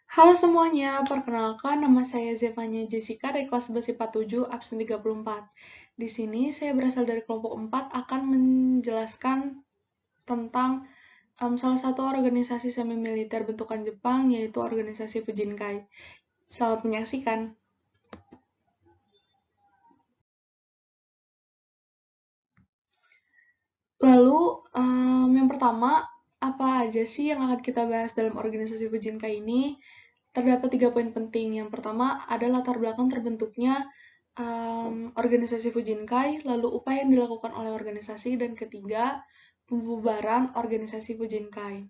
Halo semuanya, perkenalkan nama saya Zevanya Jessica dari kelas 11 IPA 7, absen 34. Di sini saya berasal dari kelompok 4 akan menjelaskan tentang salah satu organisasi semi-militer bentukan Jepang, yaitu organisasi Fujinkai. Selamat menyaksikan. Lalu, yang pertama, apa aja sih yang akan kita bahas dalam organisasi Fujinkai ini? Terdapat 3 poin penting. Yang pertama ada latar belakang terbentuknya organisasi Fujinkai, lalu upaya yang dilakukan oleh organisasi, dan ketiga, pembubaran organisasi Fujinkai.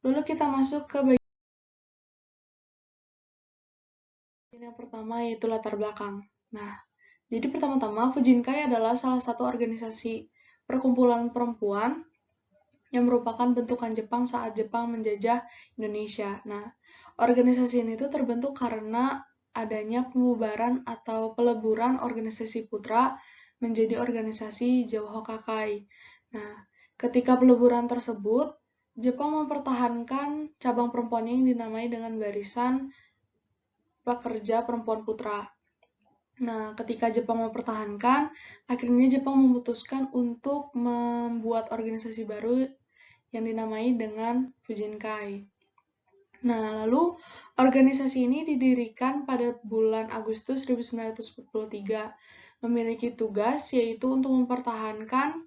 Lalu kita masuk ke bagian yang pertama, yaitu latar belakang. Nah, jadi pertama-tama Fujinkai adalah salah satu organisasi perkumpulan perempuan yang merupakan bentukan Jepang saat Jepang menjajah Indonesia. Nah, organisasi ini tuh terbentuk karena adanya pembubaran atau peleburan organisasi putra menjadi organisasi Jawa Hokakai. Nah, ketika peleburan tersebut, Jepang mempertahankan cabang perempuannya yang dinamai dengan Barisan Pekerja Perempuan Putra. Nah, ketika Jepang mempertahankan, akhirnya Jepang memutuskan untuk membuat organisasi baru yang dinamai dengan Fujinkai. Nah, lalu organisasi ini didirikan pada bulan Agustus 1943, memiliki tugas yaitu untuk mempertahankan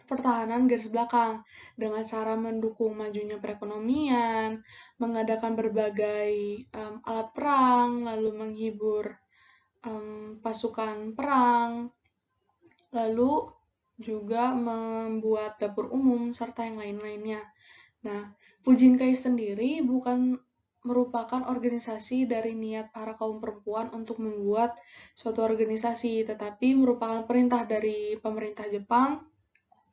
pertahanan garis belakang dengan cara mendukung majunya perekonomian, mengadakan berbagai alat perang, lalu menghibur pasukan perang, lalu juga membuat dapur umum serta yang lain-lainnya. Nah, Fujinkai sendiri bukan merupakan organisasi dari niat para kaum perempuan untuk membuat suatu organisasi, tetapi merupakan perintah dari pemerintah Jepang,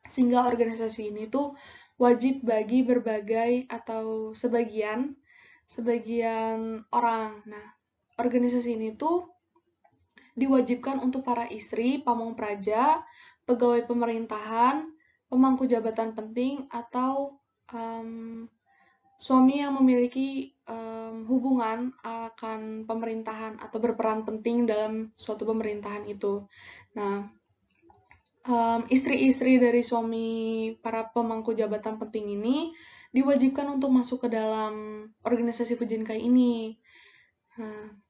sehingga organisasi ini tuh wajib bagi berbagai atau sebagian orang. Nah, organisasi ini tuh diwajibkan untuk para istri, pamong praja, pegawai pemerintahan, pemangku jabatan penting, atau suami yang memiliki hubungan akan pemerintahan atau berperan penting dalam suatu pemerintahan itu. Nah, istri-istri dari suami para pemangku jabatan penting ini diwajibkan untuk masuk ke dalam organisasi Fujinkai ini. Nah,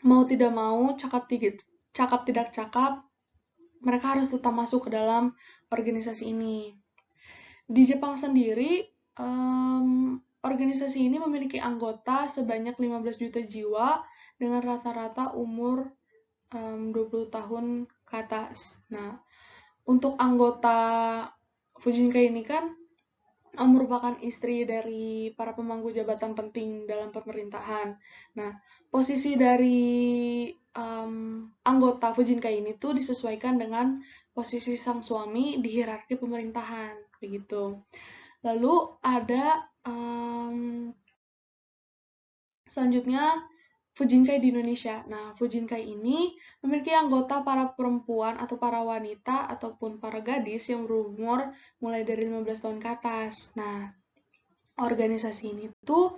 mau tidak mau, cakap tidak cakap, mereka harus tetap masuk ke dalam organisasi ini. Di Jepang sendiri, organisasi ini memiliki anggota sebanyak 15 juta jiwa dengan rata-rata umur 20 tahun ke atas. Nah, untuk anggota Fujinkai ini kan merupakan istri dari para pemangku jabatan penting dalam pemerintahan. Nah, posisi dari anggota Fujinkai ini tuh disesuaikan dengan posisi sang suami di hierarki pemerintahan, begitu. Lalu ada selanjutnya Fujinkai di Indonesia. Nah, Fujinkai ini memiliki anggota para perempuan atau para wanita ataupun para gadis yang berumur mulai dari 15 tahun ke atas. Nah, organisasi ini tuh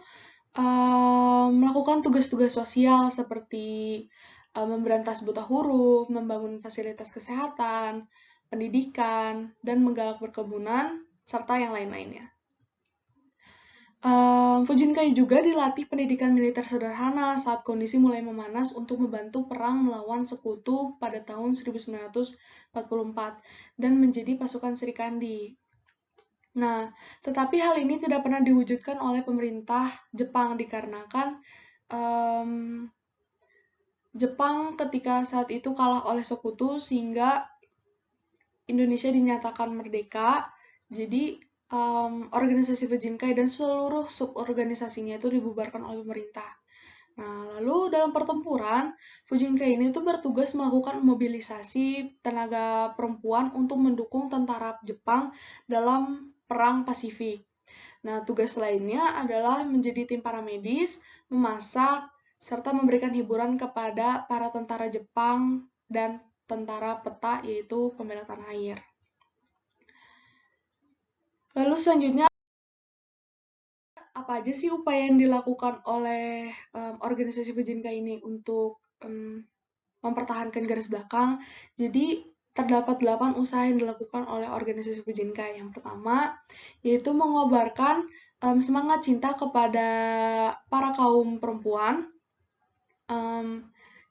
melakukan tugas-tugas sosial seperti memberantas buta huruf, membangun fasilitas kesehatan, pendidikan, dan menggalak perkebunan, serta yang lain-lainnya. Fujinkai juga dilatih pendidikan militer sederhana saat kondisi mulai memanas untuk membantu perang melawan sekutu pada tahun 1944 dan menjadi pasukan Serikandi. Nah, tetapi hal ini tidak pernah diwujudkan oleh pemerintah Jepang dikarenakan Jepang ketika saat itu kalah oleh sekutu sehingga Indonesia dinyatakan merdeka. Jadi organisasi Fujinkai dan seluruh suborganisasinya itu dibubarkan oleh pemerintah. Nah, lalu dalam pertempuran, Fujinkai ini tuh bertugas melakukan mobilisasi tenaga perempuan untuk mendukung tentara Jepang dalam Perang Pasifik. Nah, tugas lainnya adalah menjadi tim paramedis, memasak, serta memberikan hiburan kepada para tentara Jepang dan tentara peta, yaitu pembela tanah air. Lalu selanjutnya, apa apa aja sih upaya yang dilakukan oleh organisasi Fujinkai ini untuk mempertahankan garis belakang? Jadi terdapat 8 usaha yang dilakukan oleh organisasi Fujinkai. Yang pertama, yaitu mengobarkan semangat cinta kepada para kaum perempuan,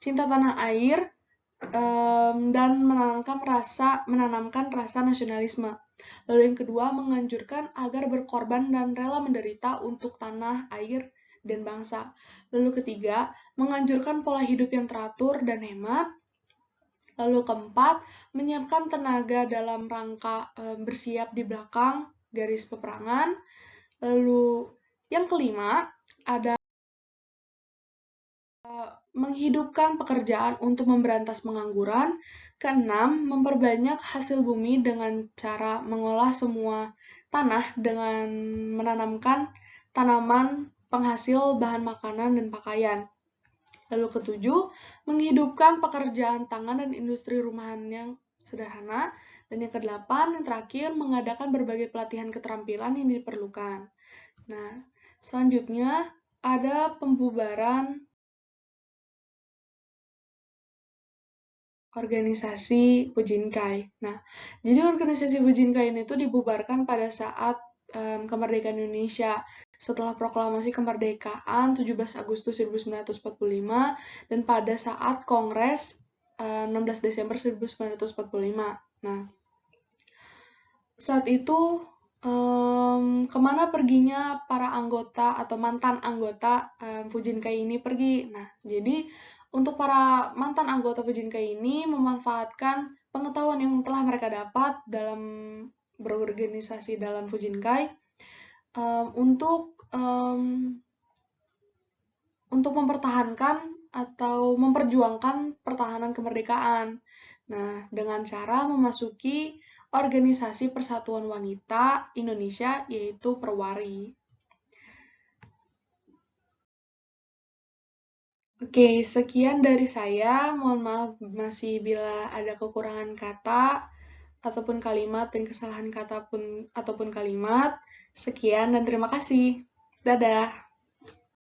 cinta tanah air, dan menanamkan rasa nasionalisme. Lalu yang kedua, menganjurkan agar berkorban dan rela menderita untuk tanah, air, dan bangsa. Lalu ketiga, menganjurkan pola hidup yang teratur dan hemat. Lalu keempat, menyiapkan tenaga dalam rangka bersiap di belakang garis peperangan. Lalu yang kelima, ada menghidupkan pekerjaan untuk memberantas pengangguran. Keenam, memperbanyak hasil bumi dengan cara mengolah semua tanah dengan menanamkan tanaman penghasil bahan makanan dan pakaian. Lalu ketujuh, menghidupkan pekerjaan tangan dan industri rumahan yang sederhana. Dan yang kedelapan, yang terakhir, mengadakan berbagai pelatihan keterampilan yang diperlukan. Nah, selanjutnya ada pembubaran organisasi Fujinkai. Nah, jadi organisasi Fujinkai ini tuh dibubarkan pada saat kemerdekaan Indonesia setelah proklamasi kemerdekaan 17 Agustus 1945 dan pada saat Kongres 16 Desember 1945. Nah, saat itu kemana perginya para anggota atau mantan anggota Fujinkai ini pergi? Nah, jadi untuk para mantan anggota Fujinkai ini memanfaatkan pengetahuan yang telah mereka dapat dalam berorganisasi dalam Fujinkai untuk mempertahankan atau memperjuangkan pertahanan kemerdekaan. Nah, dengan cara memasuki Organisasi Persatuan Wanita Indonesia, yaitu Perwari. Oke, sekian dari saya. Mohon maaf masih bila ada kekurangan kata ataupun kalimat dan kesalahan kata ataupun kalimat. Sekian dan terima kasih. Dadah.